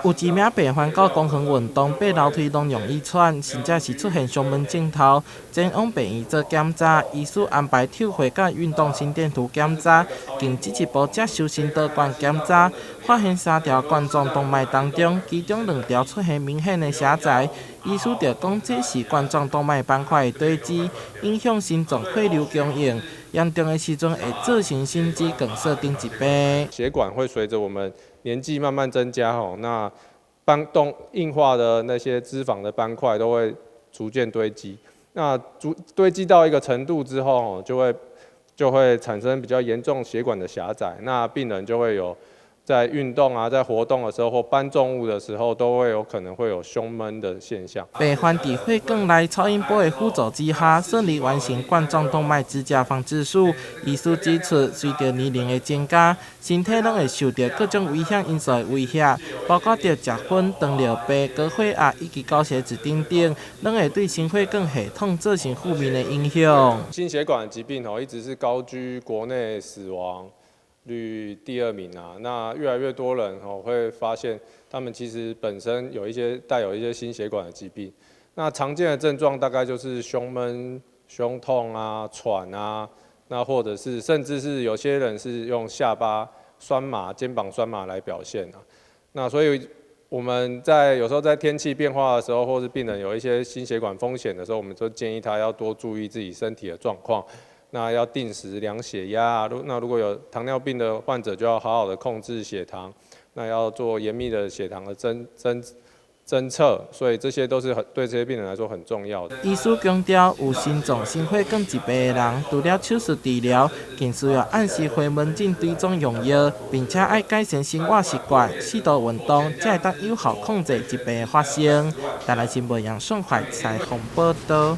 有知名病患到公园运动，爬楼梯拢容易喘，甚至是出现胸闷症头，前往病院做检查。医师安排抽血甲运动心电图检查，经进一步接受心导管检查，发现3条冠状动脉当中，其中2条出现明显的狭窄。医师就讲，这是冠状动脉斑块的堆积，影响心脏血流供应，严重的时阵会造成心肌梗塞等疾病。血管会随着我们年纪慢慢增加那硬化的那些脂肪的斑块都会逐渐堆积。那堆积到一个程度之后就会产生比较严重血管的狭窄，那病人就会有在运动在活动的时候或搬重物的时候，都会有可能会有胸闷的现象。病患在血管内超音波的辅助之下，顺利完成冠状动脉支架防治术。医师指出，随着年龄的增加，身体拢会受到各种危险因素的威胁，包括着食薰、糖尿病、高血压以及高血脂等等，拢会对心血管系统造成负面的影响。心血管疾病一直是高居国内死亡率第2名那越来越多人会发现，他们其实本身带有一些心血管的疾病。那常见的症状大概就是胸闷、胸痛喘那或者是甚至是有些人是用下巴酸麻、肩膀酸麻来表现那所以我们有时候在天气变化的时候，或是病人有一些心血管风险的时候，我们就建议他要多注意自己身体的状况。那要定时量血压那如果有糖尿病的患者，就要好好的控制血糖，那要做严密的血糖的侦测，所以这些都是对这些病人来说很重要的。医师强调，有心脏、心血管疾病的人，除了手术治疗，更需要按时回门诊追踪用药，并且要改善生活习惯、适度运动，才会当有效控制疾病的发生。台南新闻杨顺怀采访报道。